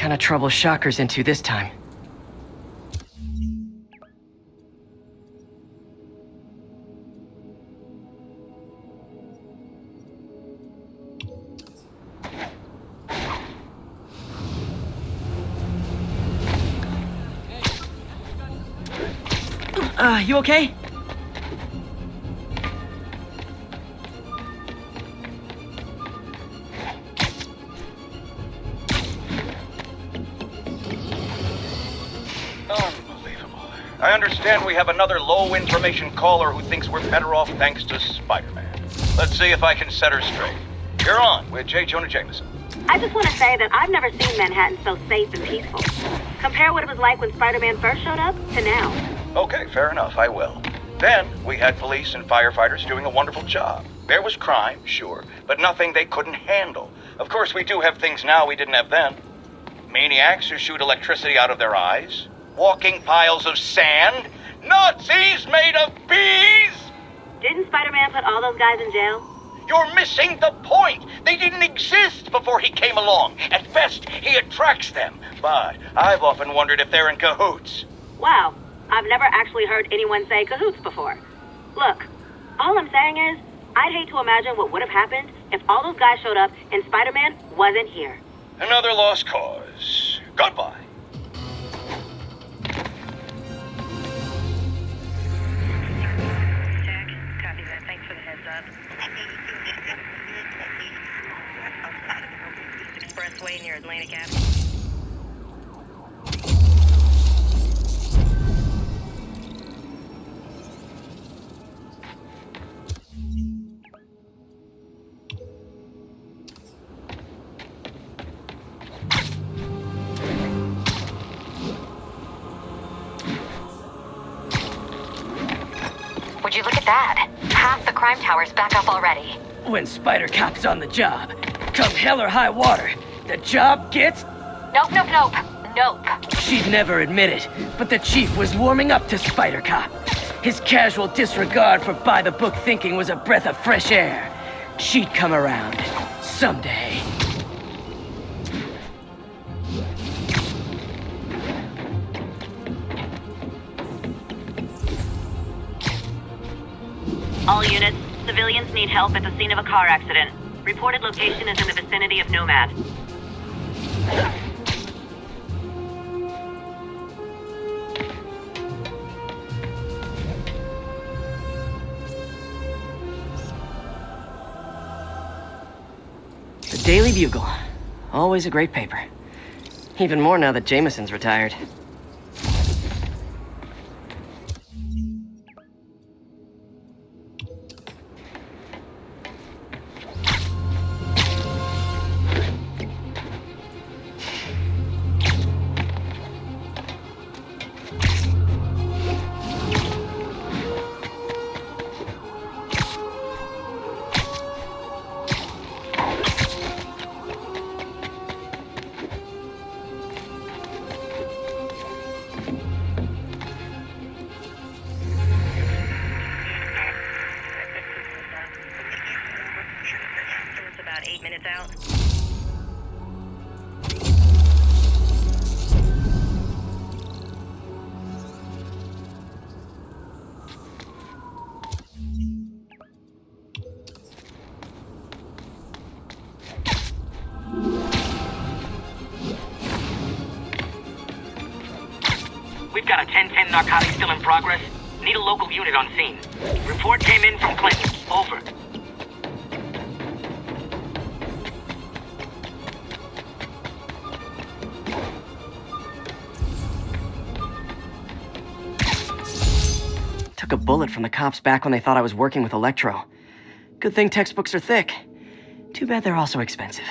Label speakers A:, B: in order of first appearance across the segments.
A: kind of trouble Shocker's into this time? You okay?
B: Unbelievable. I understand we have another low-information caller who thinks we're better off thanks to Spider-Man. Let's see if I can set her straight. You're on with J. Jonah Jameson.
C: I just want to say that I've never seen Manhattan so safe and peaceful. Compare what it was like when Spider-Man first showed up to now.
B: Okay, fair enough, I will. Then, we had police and firefighters doing a wonderful job. There was crime, sure, but nothing they couldn't handle. Of course, we do have things now we didn't have then. Maniacs who shoot electricity out of their eyes, walking piles of sand, Nazis made of bees!
C: Didn't Spider-Man put all those guys in jail?
B: You're missing the point! They didn't exist before he came along. At best, he attracts them. But I've often wondered if they're in cahoots.
C: Wow. I've never actually heard anyone say cahoots before. Look, all I'm saying is, I'd hate to imagine what would have happened if all those guys showed up and Spider-Man wasn't here.
B: Another lost cause. Goodbye.
D: Jack, copy that. Thanks for the heads up. Expressway near Atlantic Avenue.
E: Would you look at that? Half the crime tower's back up already.
A: When Spider Cop's on the job, come hell or high water, the job gets...
E: Nope, nope, nope. Nope.
A: She'd never admit it, but the chief was warming up to Spider Cop. His casual disregard for by-the-book thinking was a breath of fresh air. She'd come around. Someday.
C: All units, civilians need help at the scene of a car accident. Reported location is in the vicinity of Nomad.
A: The Daily Bugle. Always a great paper. Even more now that Jameson's retired.
D: It's about 8 minutes out.
F: We've got a 10-10 narcotics still in progress. Need a local unit on scene. Report came in from Clinton. Over.
A: Took a bullet from the cops back when they thought I was working with Electro. Good thing textbooks are thick. Too bad they're also expensive.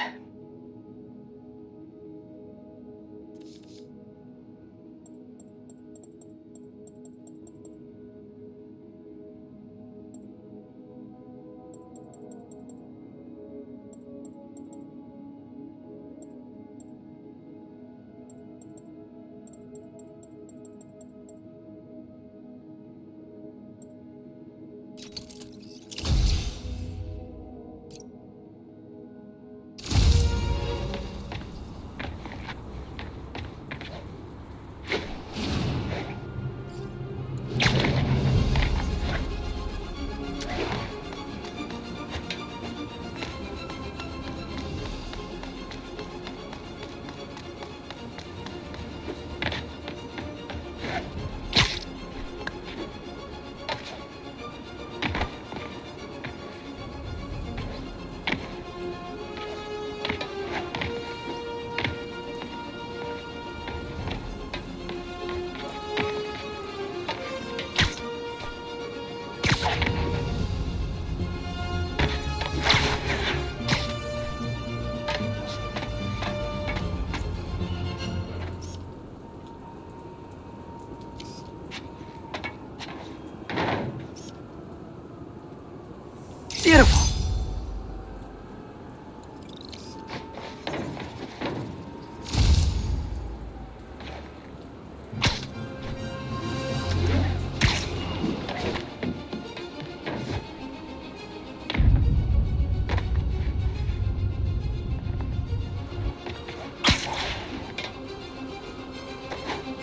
A: Beautiful.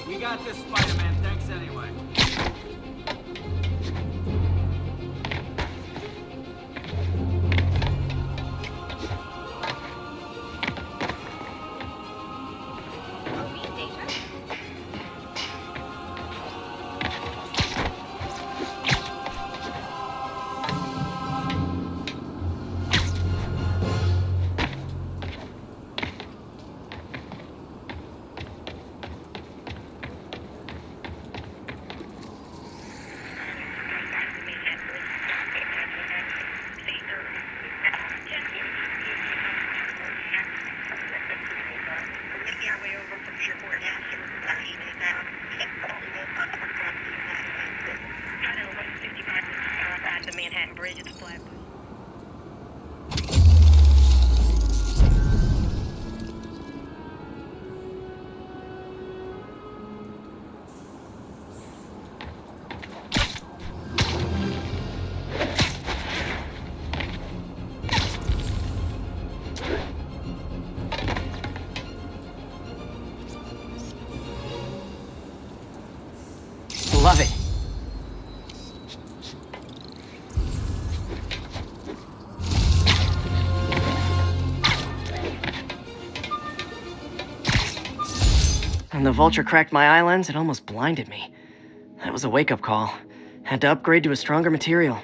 G: We got this, Spider-Man. Thanks anyway.
D: The Manhattan Bridge at the flat.
A: Love it. When the vulture cracked my eye lens, it almost blinded me. That was a wake-up call. Had to upgrade to a stronger material.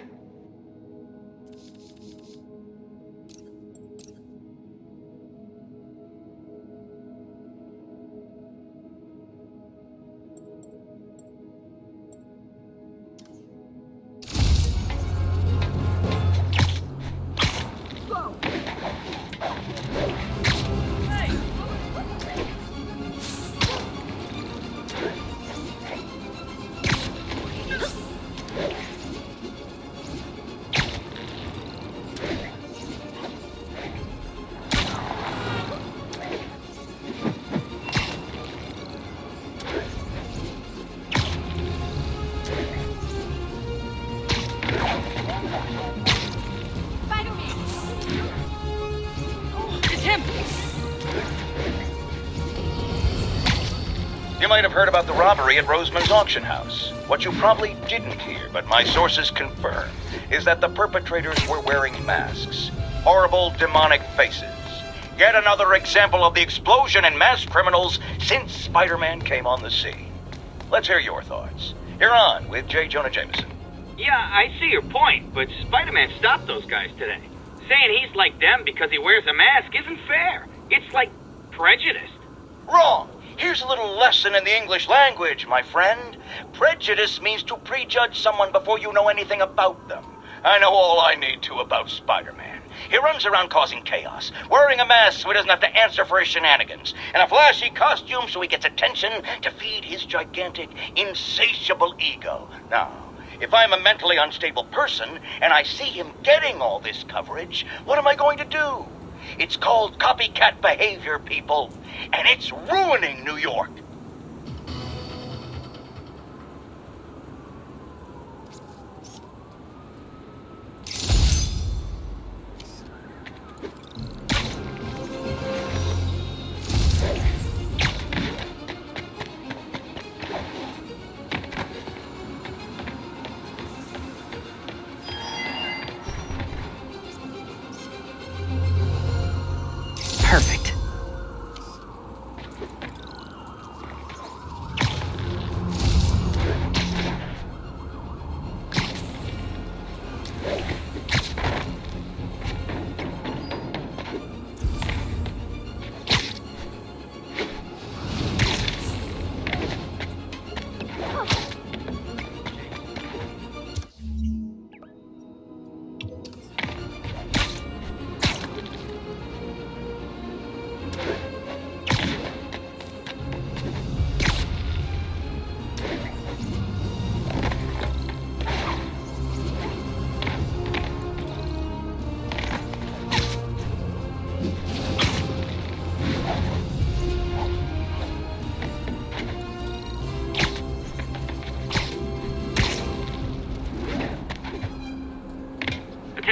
B: You might have heard about the robbery at Roseman's auction house. What you probably didn't hear, but my sources confirm, is that the perpetrators were wearing masks. Horrible, demonic faces. Yet another example of the explosion in mass criminals since Spider-Man came on the scene. Let's hear your thoughts. You're on with J. Jonah Jameson.
F: Yeah, I see your point, but Spider-Man stopped those guys today. Saying he's like them because he wears a mask isn't fair. It's like prejudiced.
B: Wrong. Here's a little lesson in the English language, my friend. Prejudice means to prejudge someone before you know anything about them. I know all I need to about Spider-Man. He runs around causing chaos, wearing a mask so he doesn't have to answer for his shenanigans, and a flashy costume so he gets attention to feed his gigantic, insatiable ego. Now, if I'm a mentally unstable person and I see him getting all this coverage, what am I going to do? It's called copycat behavior, people, and it's ruining New York.
A: Perfect.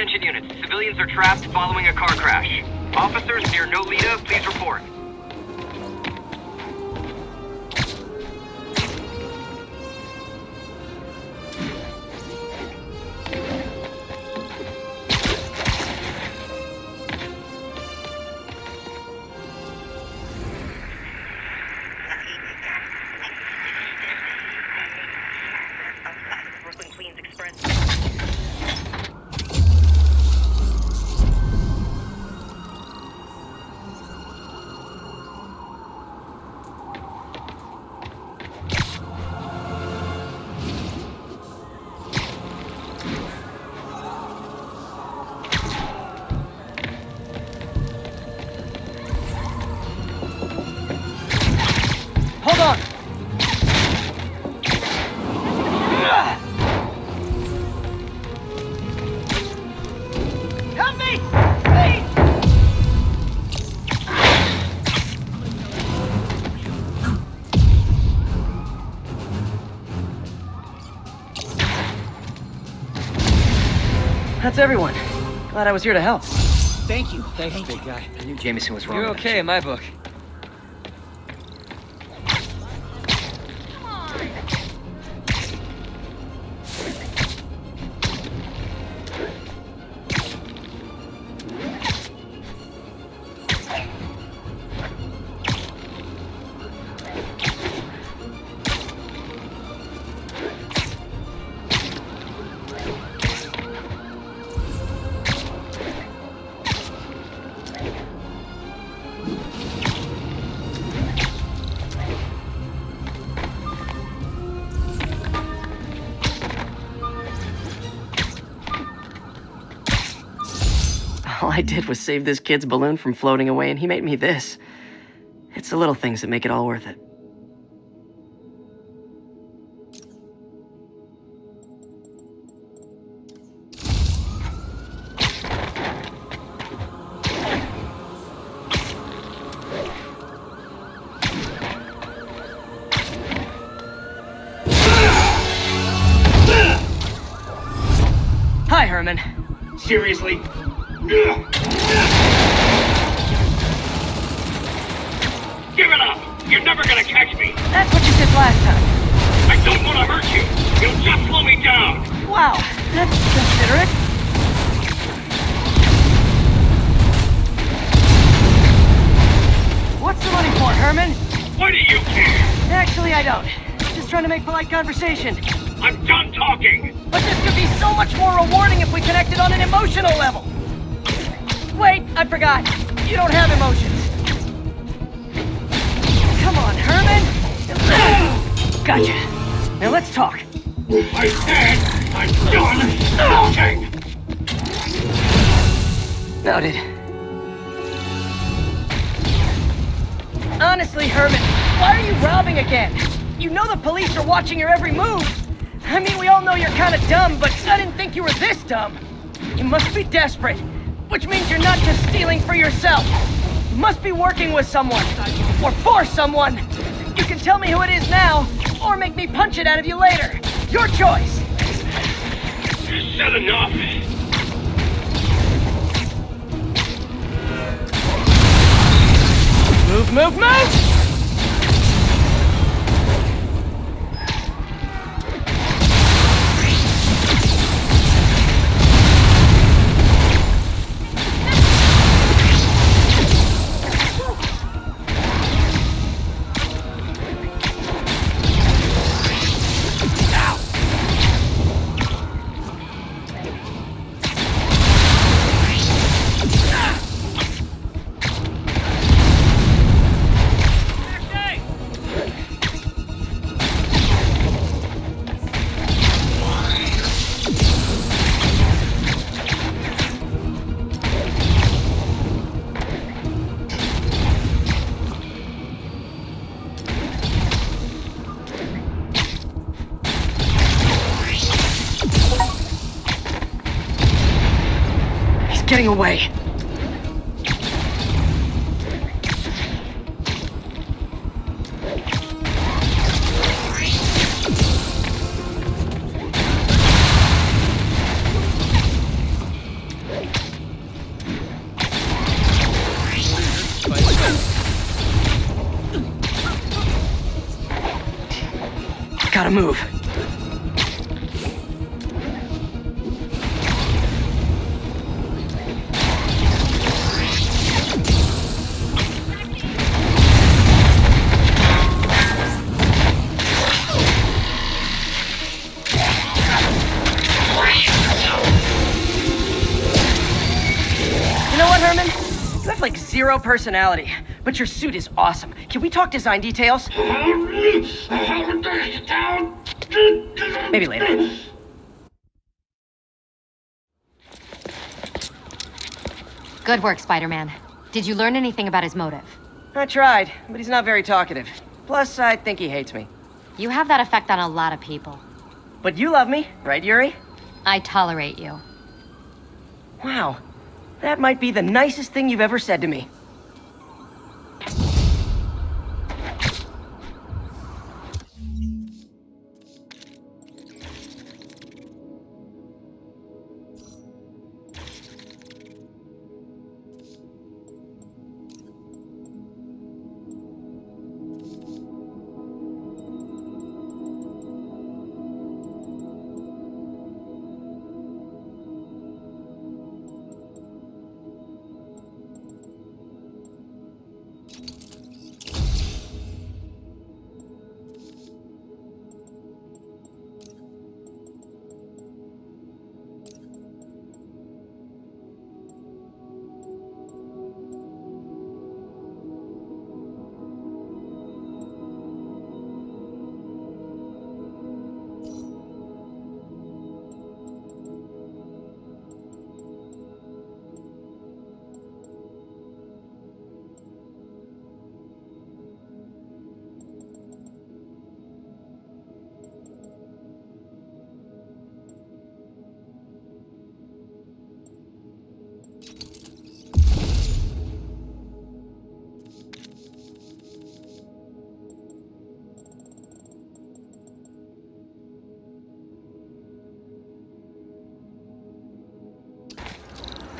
F: attention units. Civilians are trapped following a car crash. Officers near Nolita, please report.
D: Brooklyn Queens Express.
A: Hold on! Help me! Please! That's everyone. Glad I was here to help.
G: Thank you. Thanks, big guy.
A: I knew Jameson was wrong.
G: You're okay in my book.
A: All I did was save this kid's balloon from floating away, and he made me this. It's the little things that make it all worth it. Hi, Herman.
F: Seriously? Give it up! You're never gonna catch me!
A: That's what you did last time.
F: I don't want to hurt you! You'll just slow me down!
A: Wow, that's considerate. What's the money for, Herman?
F: Why do you care?
A: Actually, I don't. Just trying to make polite conversation.
F: I'm done talking!
A: But this could be so much more rewarding if we connected on an emotional level. Wait, I forgot. You don't have emotions. Come on, Herman. Gotcha. Now let's talk.
F: I said I'm done talking!
A: Noted. Honestly, Herman, why are you robbing again? You know the police are watching your every move. I mean, we all know you're kind of dumb, but I didn't think you were this dumb. You must be desperate, which means you're not just stealing for yourself. You must be working with someone, or for someone. You can tell me who it is now, or make me punch it out of you later. Your choice.
F: You said enough!
A: Move, move, move! Getting away. gotta move. You know what, Herman? You have like zero personality, but your suit is awesome. Can we talk design details? Maybe later.
E: Good work, Spider-Man. Did you learn anything about his motive?
A: I tried, but he's not very talkative. Plus, I think he hates me.
E: You have that effect on a lot of people.
A: But you love me, right, Yuri?
E: I tolerate you.
A: Wow. That might be the nicest thing you've ever said to me.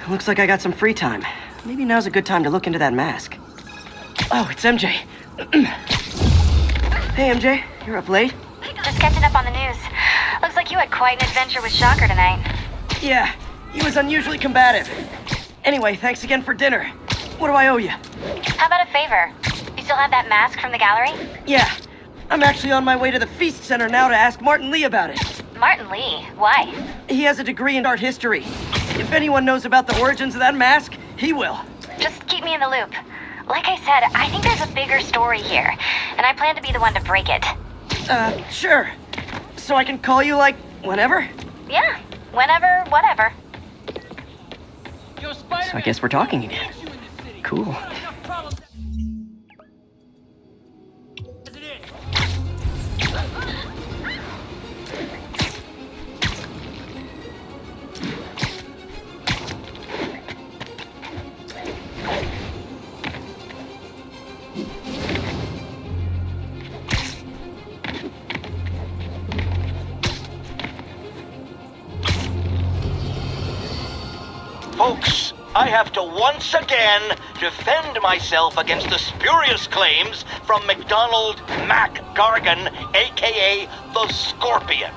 A: Looks like I got some free time. Maybe now's a good time to look into that mask. Oh, it's MJ. Hey, MJ. You're up late?
E: Just catching up on the news. Looks like you had quite an adventure with Shocker tonight.
A: Yeah, he was unusually combative. Anyway, thanks again for dinner. What do I owe you?
E: How about a favor? You still have that mask from the gallery?
A: Yeah, I'm actually on my way to the Feast Center now to ask Martin Lee about it.
E: Martin Lee? Why?
A: He has a degree in art history. If anyone knows about the origins of that mask, he will.
E: Just keep me in the loop. Like I said, I think there's a bigger story here, and I plan to be the one to break it.
A: Sure. So I can call you, like, whenever?
E: Yeah, whenever, whatever.
A: So I guess we're talking again. Cool.
B: Folks, I have to once again defend myself against the spurious claims from McDonald Mac Gargan, aka the Scorpion.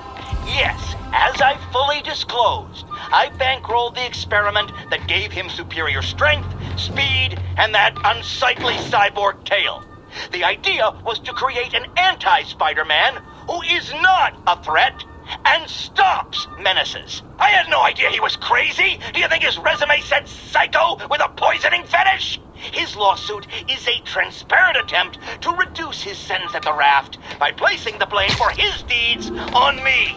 B: Yes, as I fully disclosed, I bankrolled the experiment that gave him superior strength, speed, and that unsightly cyborg tail. The idea was to create an anti-Spider-Man who is not a threat and stops menaces. I had no idea he was crazy. Do you think his resume said psycho with a poisoning fetish? His lawsuit is a transparent attempt to reduce his sentence at the raft by placing the blame for his deeds on me.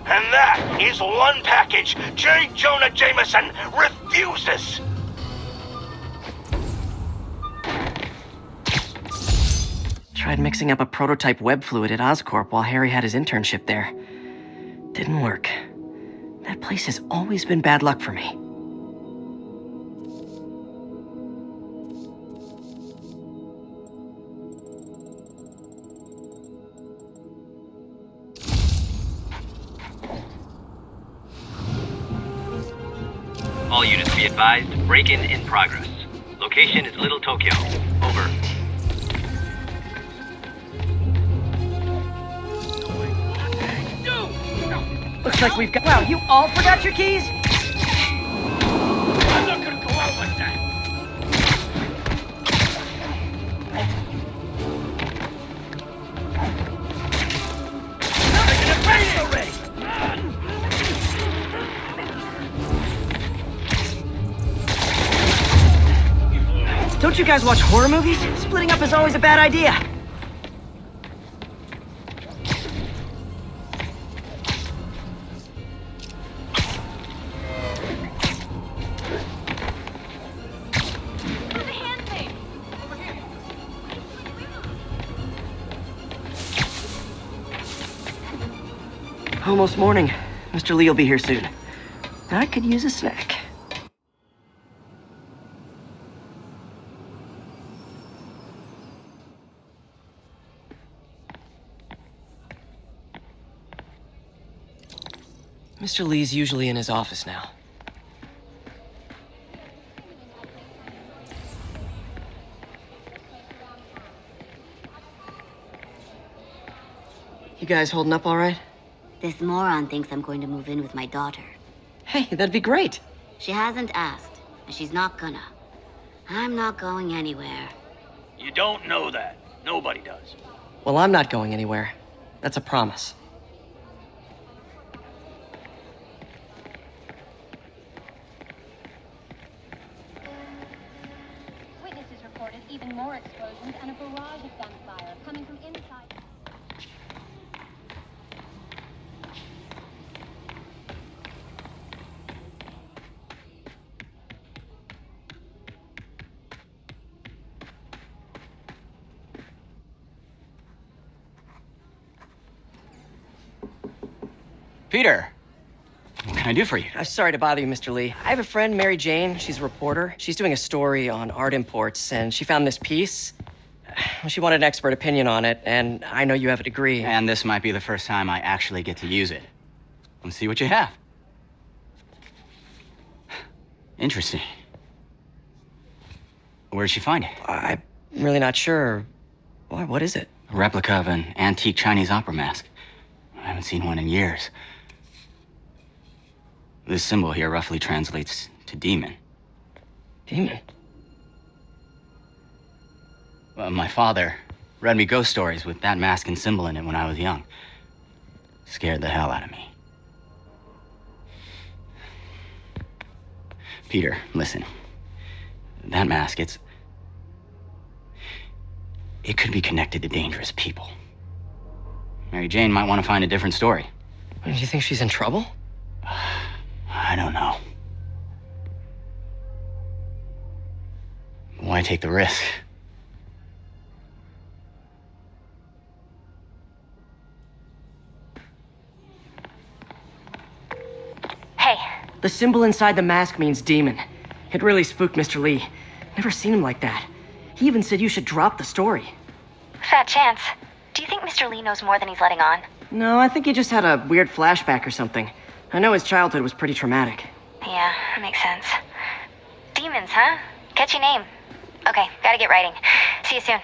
B: And that is one package J. Jonah Jameson refuses.
A: Tried mixing up a prototype web fluid at Oscorp while Harry had his internship there. Didn't work. That place has always been bad luck for me.
H: All units be advised, break-in in progress. Location is Little Tokyo. Over.
A: Looks like we've got... Wow, you all forgot your keys?
F: I'm not gonna go out like that.
A: Don't you guys watch horror movies? Splitting up is always a bad idea. Almost morning. Mr. Lee will be here soon. I could use a snack. Mr. Lee's usually in his office now. You guys holding up all right?
I: This moron thinks I'm going to move in with my daughter.
A: Hey, that'd be great.
I: She hasn't asked, and she's not gonna. I'm not going anywhere.
F: You don't know that. Nobody does.
A: Well, I'm not going anywhere. That's a promise.
J: Witnesses reported even more explosions and a barrage of gunfire coming from inside.
G: Peter, what can I do for you?
A: Sorry to bother you, Mr. Lee. I have a friend, Mary Jane. She's a reporter. She's doing a story on art imports, and she found this piece. She wanted an expert opinion on it, and I know you have a degree.
G: And this might be the first time I actually get to use it. Let's see what you have. Interesting. Where'd she find it?
A: I'm really not sure. Why, what is it?
G: A replica of an antique Chinese opera mask. I haven't seen one in years. This symbol here roughly translates to demon.
A: Demon?
G: My father read me ghost stories with that mask and symbol in it when I was young. Scared the hell out of me. Peter, listen. That mask, it could be connected to dangerous people. Mary Jane might want to find a different story.
A: Do you think she's in trouble?
G: I don't know. Why take the risk?
E: Hey,
A: The symbol inside the mask means demon. It really spooked Mr. Lee. Never seen him like that. He even said you should drop the story.
E: fat chance. Do you think Mr. Lee knows more than he's letting on?
A: No, I think he just had a weird flashback or something. I know his childhood was pretty traumatic.
E: Yeah, that makes sense. Demons, huh? Catchy name. Okay, gotta get writing. See you soon.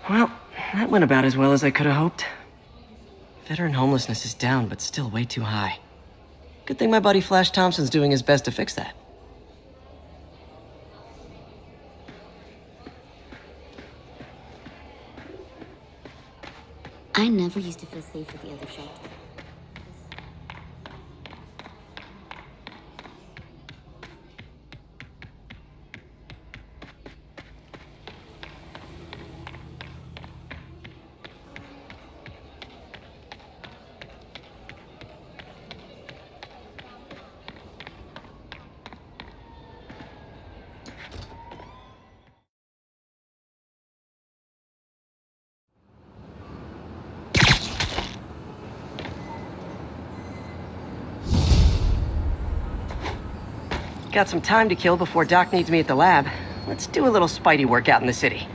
A: Well, that went about as well as I could have hoped. Veteran homelessness is down, but still way too high. Good thing my buddy Flash Thompson's doing his best to fix that.
I: I never used to feel safe at the other shelter.
A: Got some time to kill before Doc needs me at the lab. Let's do a little Spidey work out in the city.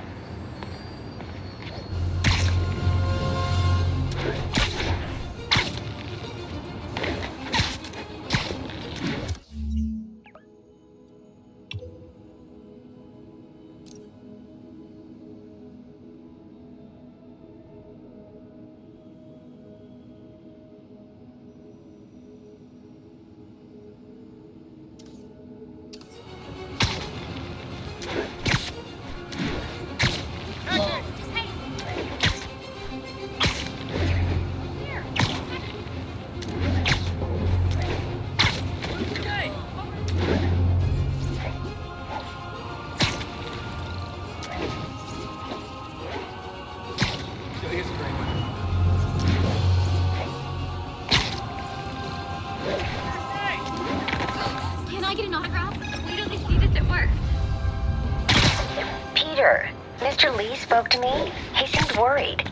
K: Peter, Mr. Lee spoke to me. He seemed worried.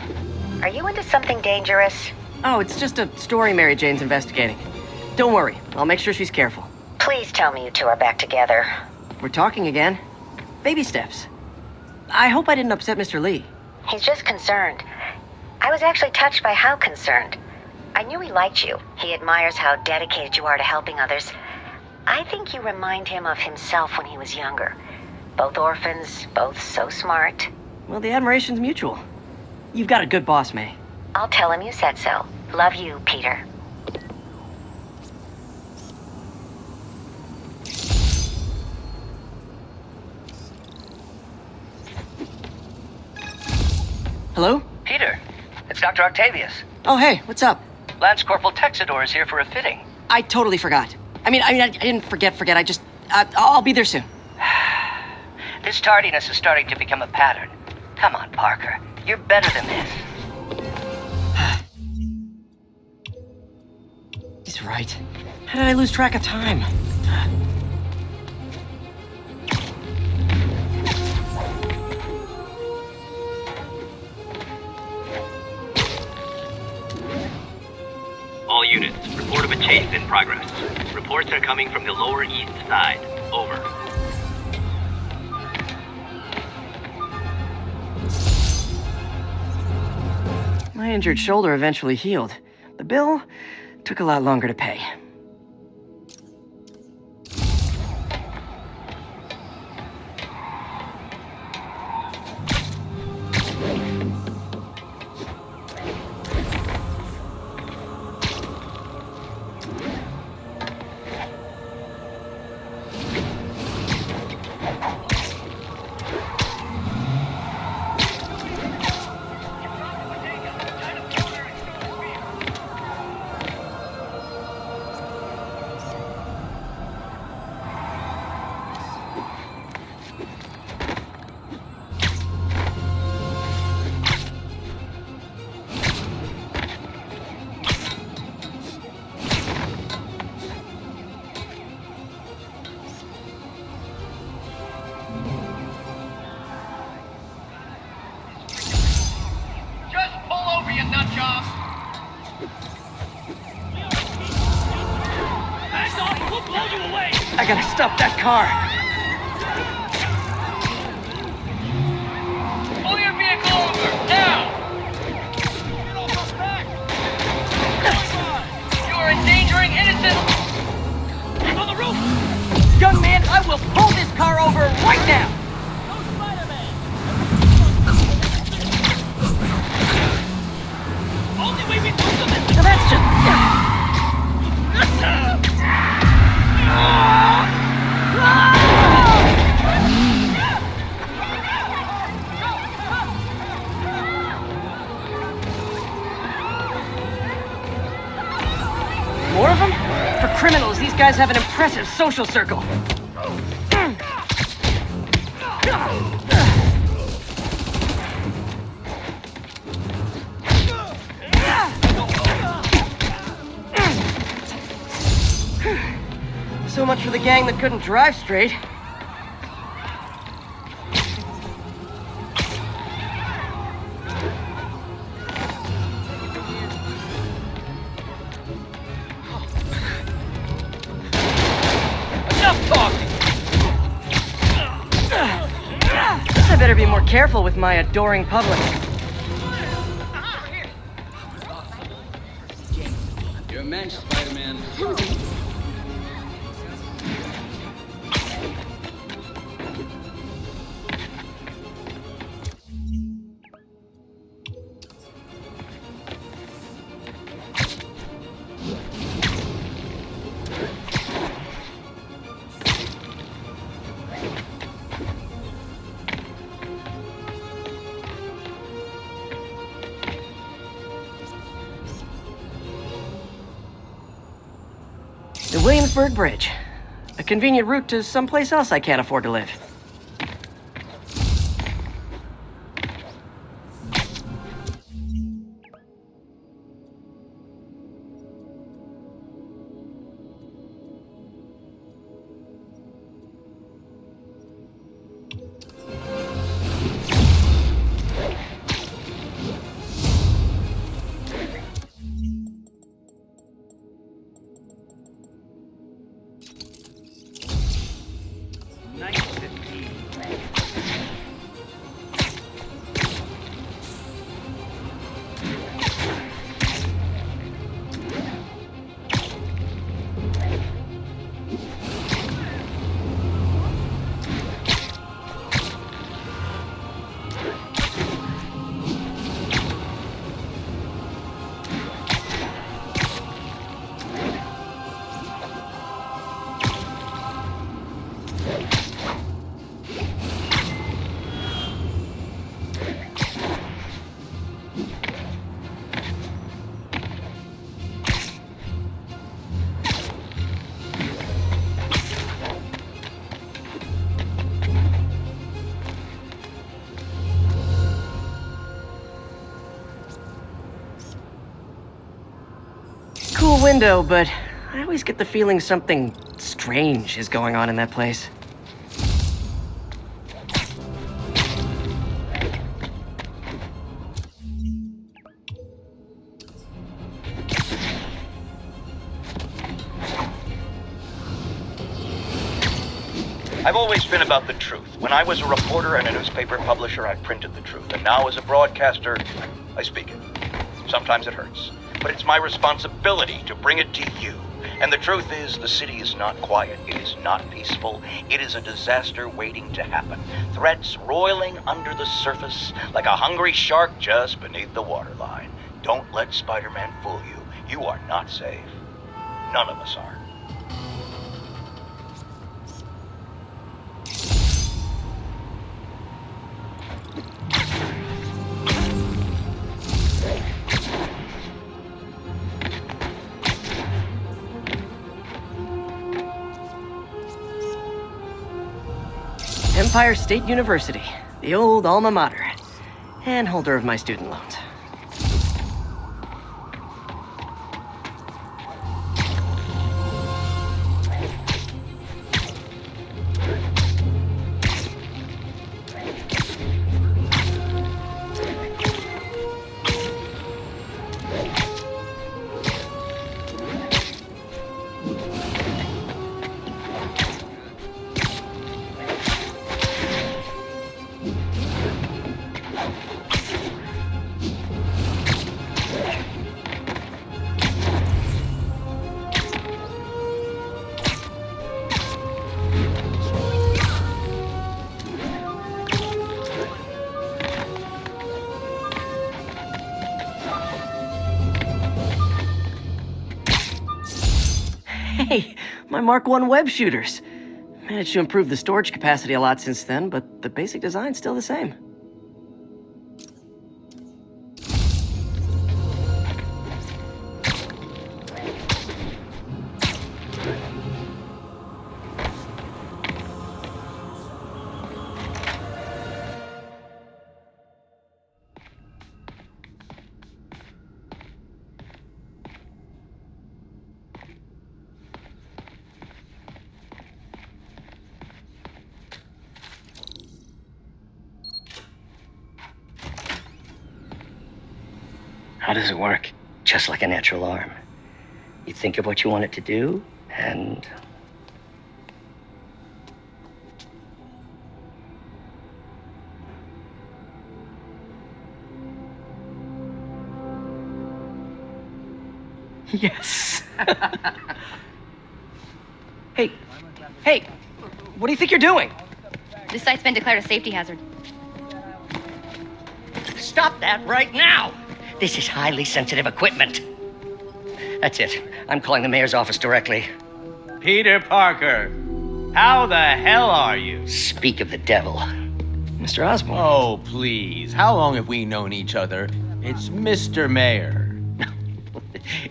K: Are you into something dangerous?
A: Oh, it's just a story Mary Jane's investigating. Don't worry, I'll make sure she's careful.
K: Please tell me you two are back together.
A: We're talking again. Baby steps. I hope I didn't upset Mr. Lee.
K: He's just concerned. I was actually touched by how concerned. I knew he liked you. He admires how dedicated you are to helping others. I think you remind him of himself when he was younger. Both orphans, both so smart.
A: Well, the admiration's mutual. You've got a good boss, May.
K: I'll tell him you said so. Love you, Peter.
A: Hello?
L: Peter, it's Dr. Octavius.
A: Oh, hey, what's up?
L: Lance Corporal Texador is here for a fitting.
A: I totally forgot. I didn't forget. I'll be there soon.
L: This tardiness is starting to become a pattern. Come on, Parker. You're better than this.
A: He's right. How did I lose track of time?
H: All units, report of a chase in progress. Reports are coming from the lower east side. Over.
A: My injured shoulder eventually healed. The bill took a lot longer to pay. I gotta stop that car.
F: Pull your vehicle over, now! You are endangering innocents! He's on the roof!
A: Young man, I will pull this car over right now!
F: Only way we do this!
A: Now that's just... More of them? For criminals, these guys have an impressive social circle. So much for the gang that couldn't drive straight.
F: Enough talking!
A: I better be more careful with my adoring public.
M: You're a mensch, Spider-Man.
A: The Williamsburg Bridge. A convenient route to someplace else I can't afford to live. beautiful window, but I always get the feeling something strange is going on in that place.
B: I've always been about the truth. When I was a reporter and a newspaper publisher, I printed the truth. And now as a broadcaster, I speak it. Sometimes it hurts, but it's my responsibility to bring it to you. And the truth is, the city is not quiet. It is not peaceful. It is a disaster waiting to happen. Threats roiling under the surface like a hungry shark just beneath the waterline. Don't let Spider-Man fool you. You are not safe. None of us are.
A: Empire State University, the old alma mater, and holder of my student loans. Hey, my Mark I web shooters. Managed to improve the storage capacity a lot since then, but the basic design's still the same.
N: How does it work? Just like a natural arm. You think of what you want it to do, and...
A: Yes. Hey, what do you think you're doing?
O: This site's been declared a safety hazard.
N: Stop that right now! This is highly sensitive equipment. That's it. I'm calling the mayor's office directly.
P: Peter Parker, how the hell are you?
N: Speak of the devil.
A: Mr. Osborn.
P: Oh, please. How long have we known each other? It's Mr. Mayor.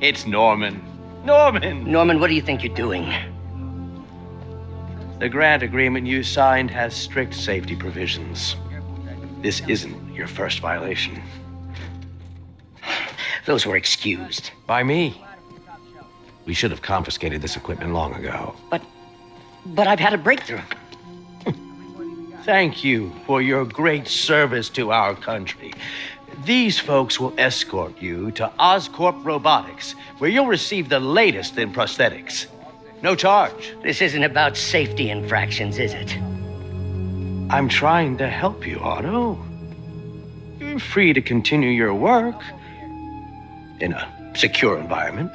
P: It's Norman.
N: Norman, what do you think you're doing?
P: The grant agreement you signed has strict safety provisions. This isn't your first violation.
N: Those were excused.
P: By me. We should have confiscated this equipment long ago.
N: But I've had a breakthrough.
P: Thank you for your great service to our country. These folks will escort you to Oscorp Robotics, where you'll receive the latest in prosthetics. No charge.
N: This isn't about safety infractions, is it?
P: I'm trying to help you, Otto. You're free to continue your work in a secure environment.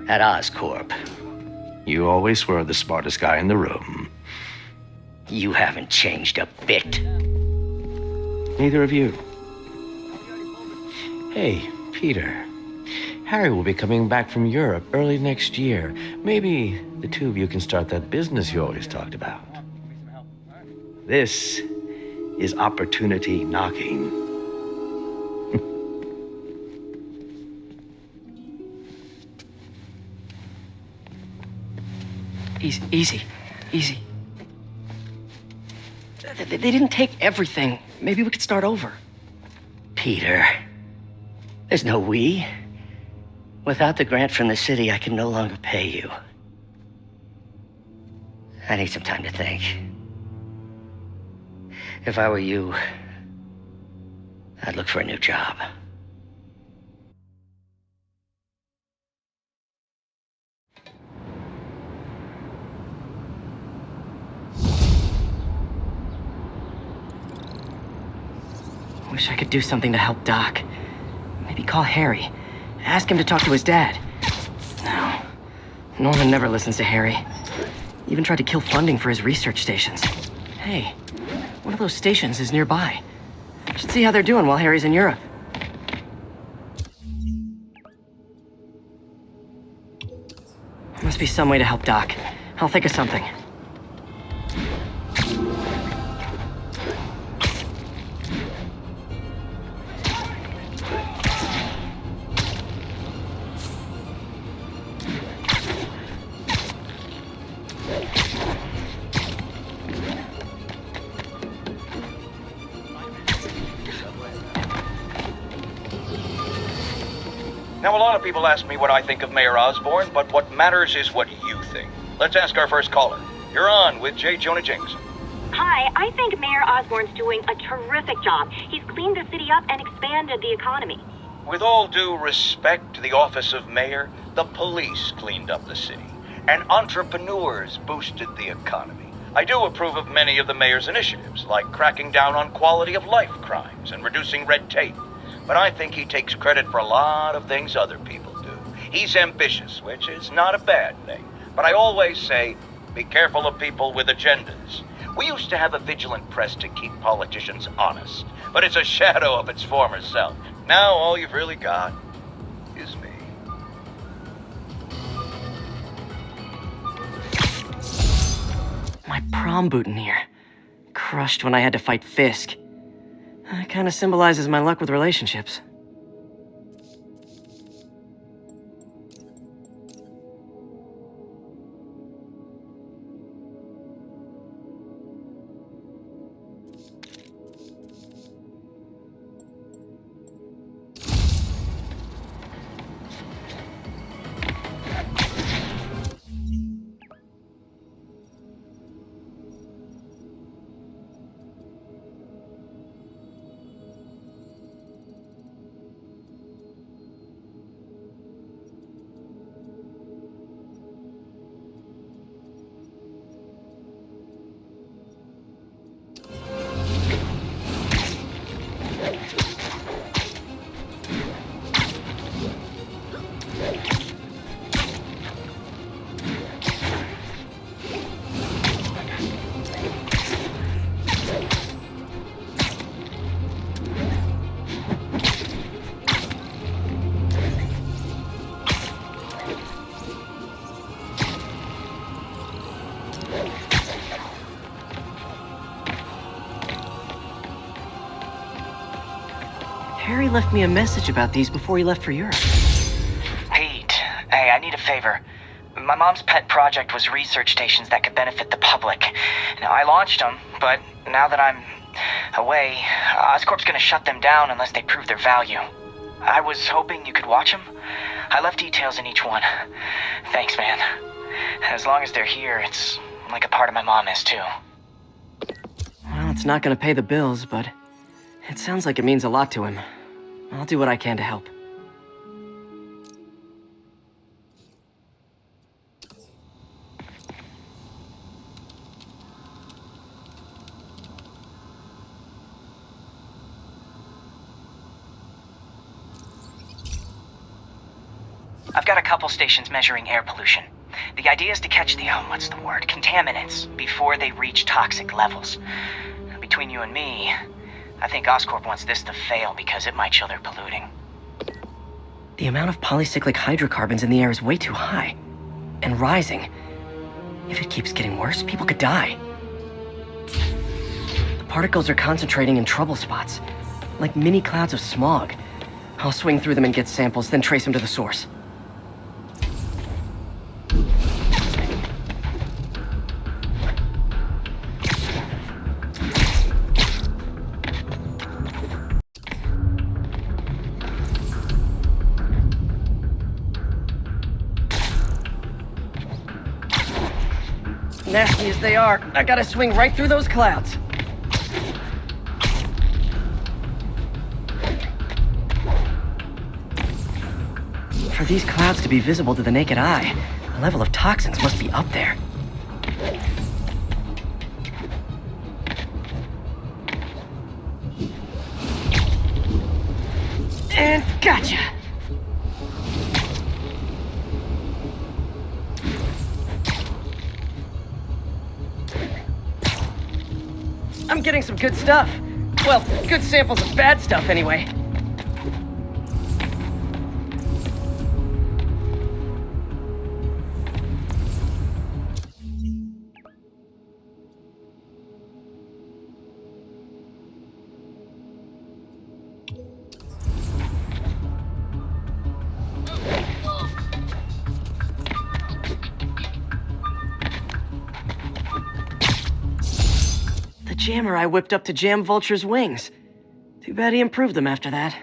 N: At Oscorp.
P: You always were the smartest guy in the room.
N: You haven't changed a bit.
P: Neither of you. Hey, Peter. Harry will be coming back from Europe early next year. Maybe the two of you can start that business you always talked about. This is opportunity knocking.
A: Easy. They didn't take everything. Maybe we could start over.
N: Peter, there's no we. Without the grant from the city, I can no longer pay you. I need some time to think. If I were you, I'd look for a new job.
A: Wish I could do something to help Doc. Maybe call Harry. Ask him to talk to his dad. No. Norman never listens to Harry. Even tried to kill funding for his research stations. Hey, one of those stations is nearby. Should see how they're doing while Harry's in Europe. Must be some way to help Doc. I'll think of something.
B: Now, a lot of people ask me what I think of Mayor Osborn, but what matters is what you think. Let's ask our first caller. You're on with J. Jonah Jameson.
C: Hi, I think Mayor Osborn's doing a terrific job. He's cleaned the city up and expanded the economy.
B: With all due respect to the office of mayor, the police cleaned up the city, and entrepreneurs boosted the economy. I do approve of many of the mayor's initiatives, like cracking down on quality of life crimes and reducing red tape. But I think he takes credit for a lot of things other people do. He's ambitious, which is not a bad thing. But I always say, be careful of people with agendas. We used to have a vigilant press to keep politicians honest, but it's a shadow of its former self. Now all you've really got is me.
A: My prom boutonniere. Crushed when I had to fight Fisk. That kind of symbolizes my luck with relationships. Harry left me a message about these before he left for Europe.
L: Pete, hey, I need a favor. My mom's pet project was research stations that could benefit the public. Now, I launched them, but now that I'm away, Oscorp's gonna shut them down unless they prove their value. I was hoping you could watch them. I left details in each one. Thanks, man. As long as they're here, it's like a part of my mom is, too.
A: Well, it's not gonna pay the bills, but it sounds like it means a lot to him. I'll do what I can to help.
L: I've got a couple stations measuring air pollution. The idea is to catch the, contaminants before they reach toxic levels. Between you and me, I think Oscorp wants this to fail because it might show they're polluting.
A: The amount of polycyclic hydrocarbons in the air is way too high. And rising. If it keeps getting worse, people could die. The particles are concentrating in trouble spots, like mini clouds of smog. I'll swing through them and get samples, then trace them to the source. Nasty as they are, I gotta swing right through those clouds. For these clouds to be visible to the naked eye, the level of toxins must be up there. And gotcha! I'm getting some good stuff. Well, good samples of bad stuff anyway. Jammer I whipped up to jam Vulture's wings. Too bad he improved them after that.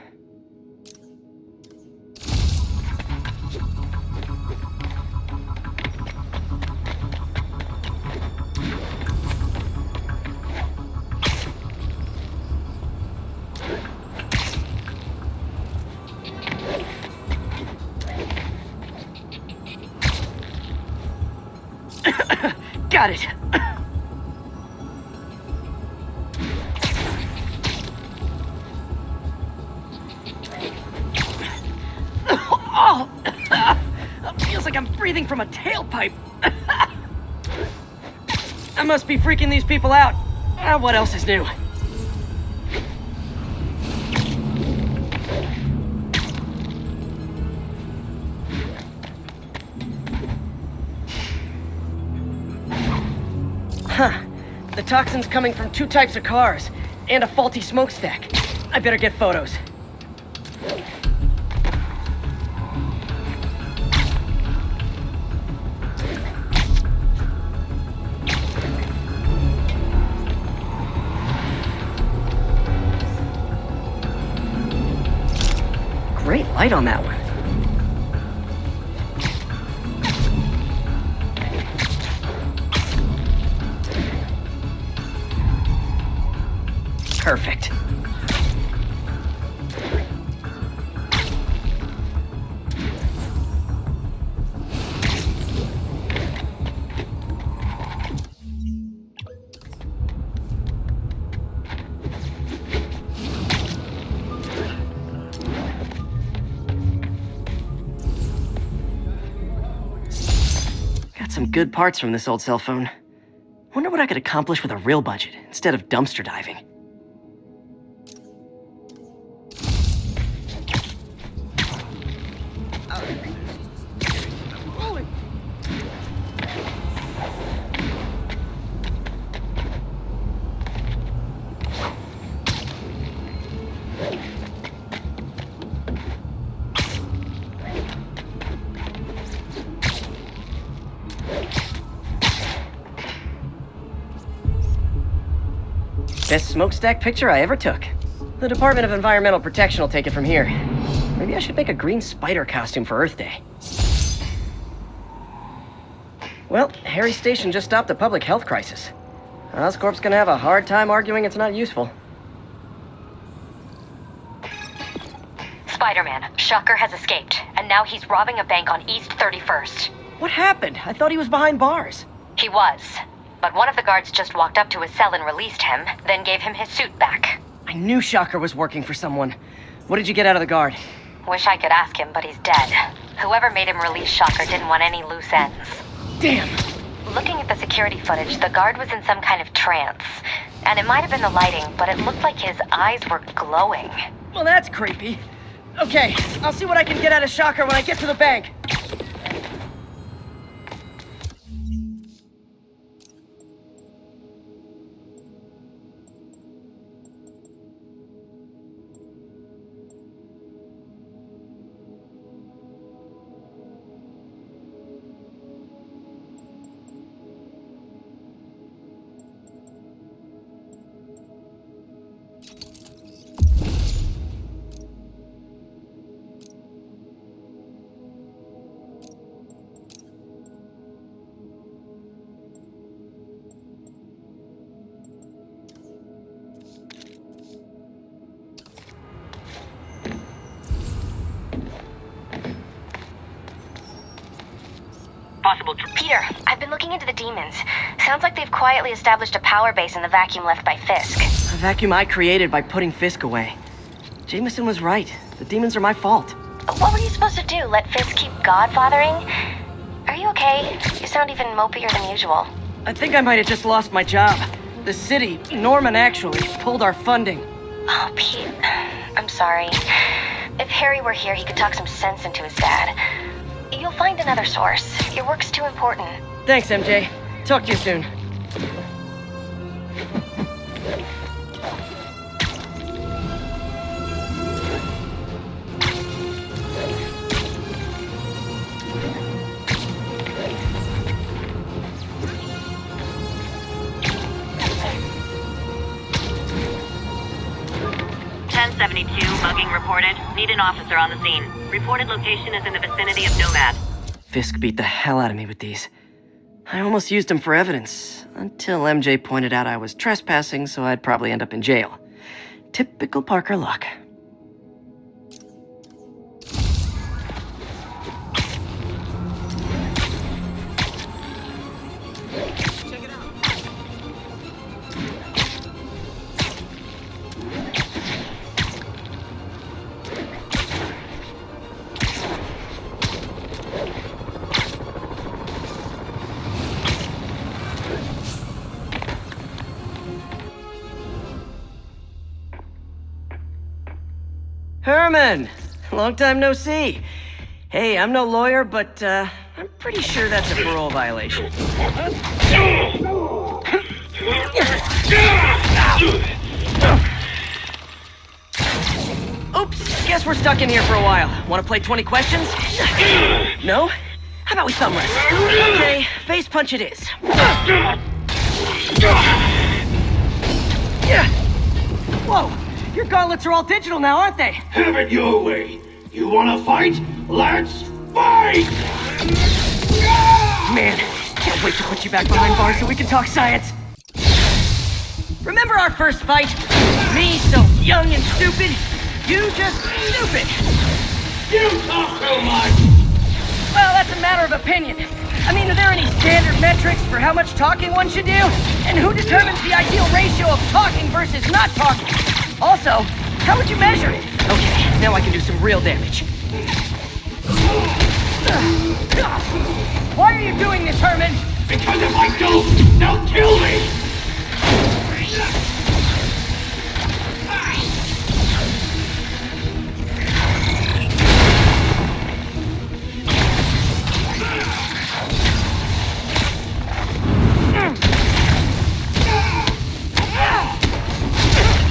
A: Got it. Oh! Feels like I'm breathing from a tailpipe. I must be freaking these people out. What else is new? Huh. The toxin's coming from 2 types of cars, and a faulty smokestack. I better get photos. Great light on that one. Perfect. Some good parts from this old cell phone. Wonder what I could accomplish with a real budget instead of dumpster diving. Best smokestack picture I ever took. The Department of Environmental Protection will take it from here. Maybe I should make a green spider costume for Earth Day. Well, Harry Station just stopped a public health crisis. Oscorp's gonna have a hard time arguing it's not useful.
E: Spider-Man, Shocker has escaped, and now he's robbing a bank on East 31st.
A: What happened? I thought he was behind bars.
E: He was. But one of the guards just walked up to his cell and released him, then gave him his suit back.
A: I knew Shocker was working for someone. What did you get out of the guard?
E: Wish I could ask him, but he's dead. Whoever made him release Shocker didn't want any loose ends.
A: Damn!
E: Looking at the security footage, the guard was in some kind of trance. And it might have been the lighting, but it looked like his eyes were glowing.
A: Well, that's creepy. Okay, I'll see what I can get out of Shocker when I get to the bank.
F: possible...
E: Peter, I've been looking into the demons. Sounds like they've quietly established a power base in the vacuum left by Fisk.
A: A vacuum I created by putting Fisk away. Jameson was right. The demons are my fault.
E: What were you supposed to do? Let Fisk keep godfathering? Are you okay? You sound even mopier than usual.
A: I think I might have just lost my job. The city, Norman actually, pulled our funding.
E: Oh, Pete. I'm sorry. If Harry were here, he could talk some sense into his dad. You'll find another source. Your work's too important.
A: Thanks, MJ. Talk to you soon.
C: Mugging reported. Need an officer on the scene. Reported location is in the vicinity of Nomad.
A: Fisk beat the hell out of me with these. I almost used them for evidence, until MJ pointed out I was trespassing, so I'd probably end up in jail. Typical Parker luck. Herman! Long time no see. Hey, I'm no lawyer, but I'm pretty sure that's a parole violation. Oops, guess we're stuck in here for a while. Want to play 20 questions? No? How about we thumb wrestle? Okay, face punch it is. Whoa! Your gauntlets are all digital now, aren't they?
Q: Have it your way. You wanna fight? Let's fight!
A: Man, can't wait to put you back behind bars so we can talk science. Remember our first fight? Me so young and stupid, you just stupid.
Q: You talk too much!
A: Well, that's a matter of opinion. I mean, are there any standard metrics for how much talking one should do? And who determines the ideal ratio of talking versus not talking? Also, how would you measure it? Okay, now I can do some real damage. Why are you doing this, Herman?
Q: Because if I don't, they'll kill me!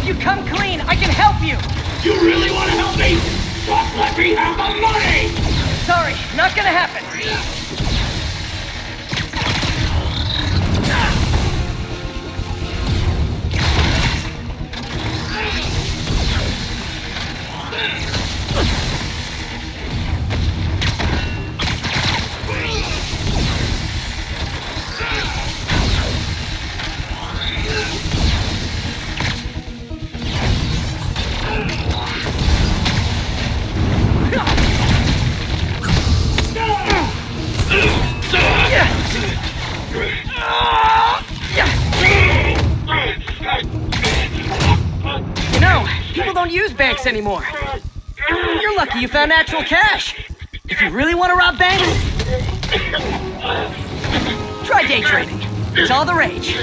A: You come clean, I can help you!
Q: You really want to help me? Just let me have the money!
A: Sorry, not gonna happen. You know, people don't use banks anymore. You're lucky you found actual cash. If you really want to rob banks, try day trading. It's all the rage.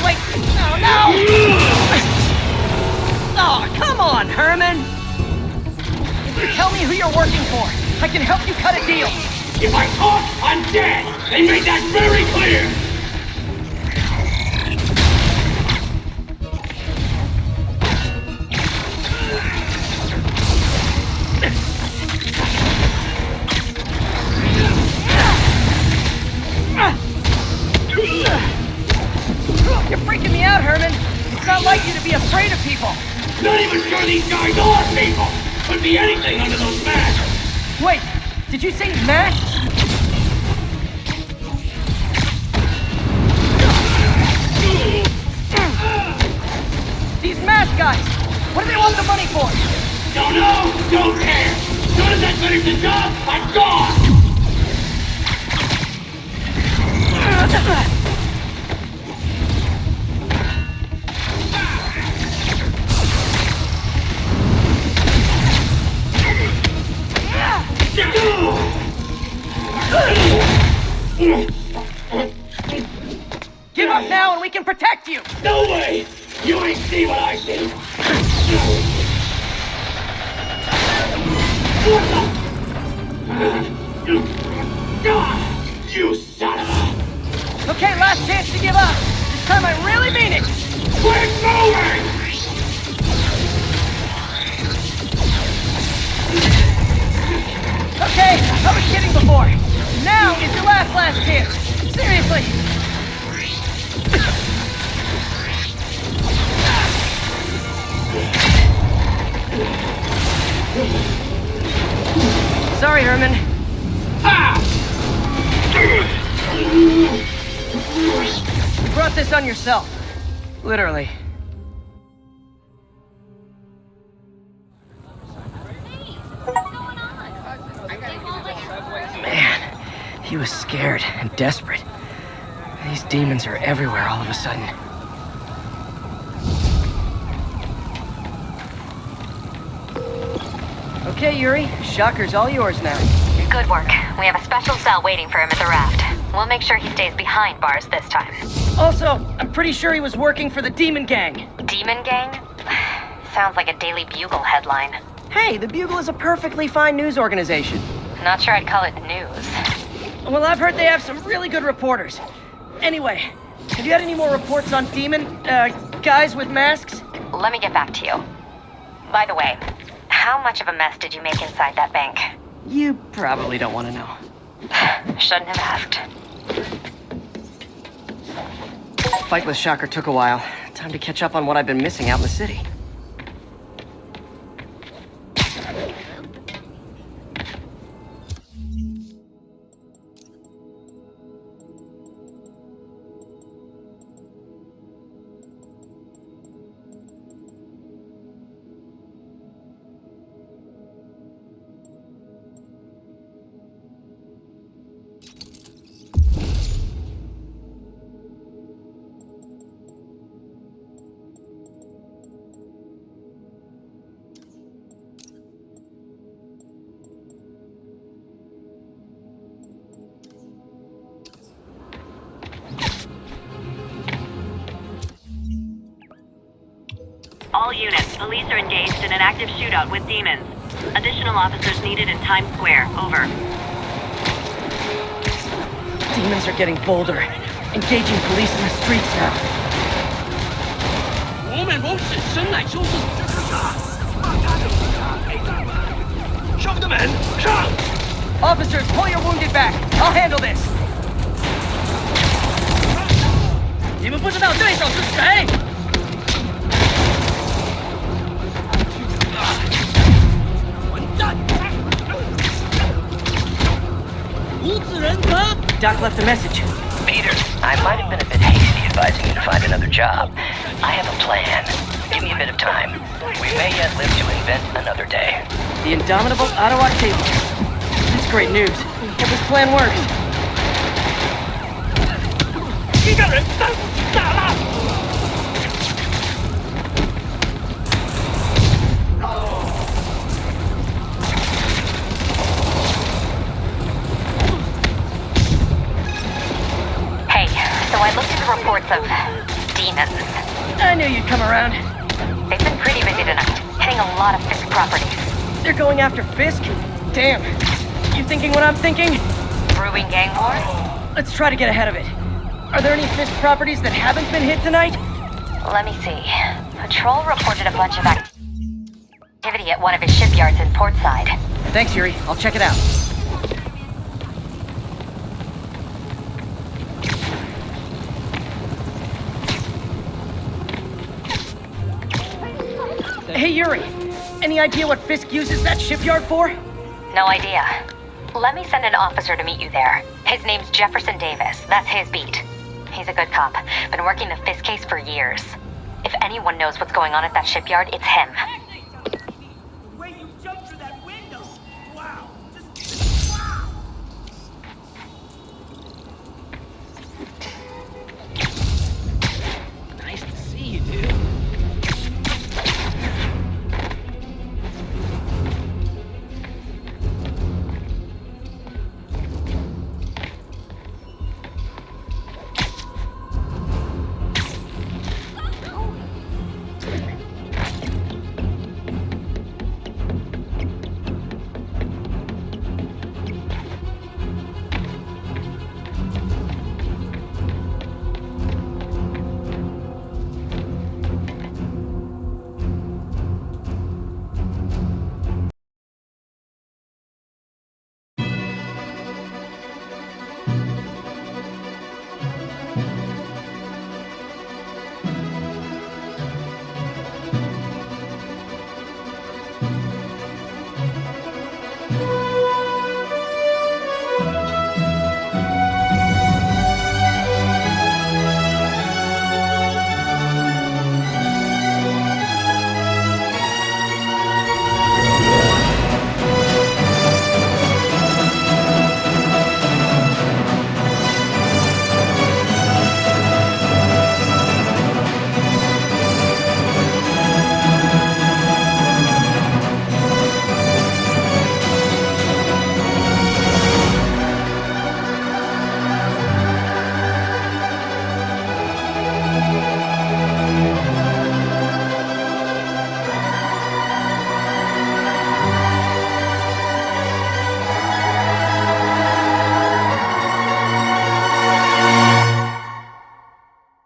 A: Wait. No! Oh, come on, Herman. If you tell me who you're working for, I can help you cut a deal.
Q: If I talk, I'm dead! They made that very clear!
A: You're freaking me out, Herman. It's not like you to be afraid of people.
Q: Not even sure these guys are people! Could be anything under those masks!
A: Wait, did you say masks? These mask guys, what do they want the money for?
Q: Don't know, don't care! Soon as that finish the job, I'm gone!
A: Give up now and we can protect you!
Q: No way! You ain't see what I see! You son of a...
A: Okay, last chance to give up. This time I really mean it.
Q: Quit moving!
A: Okay, I was kidding before. Now is your last chance. Seriously. Sorry, Herman. You brought this on yourself. Literally. Man, he was scared and desperate. These demons are everywhere all of a sudden. Okay, Yuri. Shocker's all yours now.
E: Good work. We have a special cell waiting for him at the raft. We'll make sure he stays behind bars this time.
A: Also, I'm pretty sure he was working for the Demon Gang.
E: Demon Gang? Sounds like a Daily Bugle headline.
A: Hey, the Bugle is a perfectly fine news organization.
E: Not sure I'd call it news.
A: Well, I've heard they have some really good reporters. Anyway, have you had any more reports on guys with masks?
E: Let me get back to you. By the way, how much of a mess did you make inside that bank?
A: You probably don't want to know.
E: Shouldn't have asked.
A: Fight with Shocker took a while. Time to catch up on what I've been missing out in the city.
C: All units, police are engaged in an active shootout with demons. Additional officers needed in Times Square. Over.
A: Demons are getting bolder. Engaging police in the streets now. Officers, pull your wounded back. I'll handle this. 你们不知道对手是谁？ Doc left a message.
N: Peter, I might have been a bit hasty advising you to find another job. I have a plan. Give me a bit of time. We may yet live to invent another day.
A: The indomitable Ottawa Cable. That's great news. Hope this plan works.
E: So I looked into reports of demons.
A: I knew you'd come around.
E: They've been pretty busy tonight, hitting a lot of Fisk properties.
A: They're going after Fisk? Damn. You thinking what I'm thinking?
E: Brewing gang war?
A: Let's try to get ahead of it. Are there any Fisk properties that haven't been hit tonight?
E: Let me see. Patrol reported a bunch of activity at one of his shipyards in Portside.
A: Thanks, Yuri. I'll check it out. Hey, Yuri. Any idea what Fisk uses that shipyard for?
E: No idea. Let me send an officer to meet you there. His name's Jefferson Davis. That's his beat. He's a good cop. Been working the Fisk case for years. If anyone knows what's going on at that shipyard, it's him.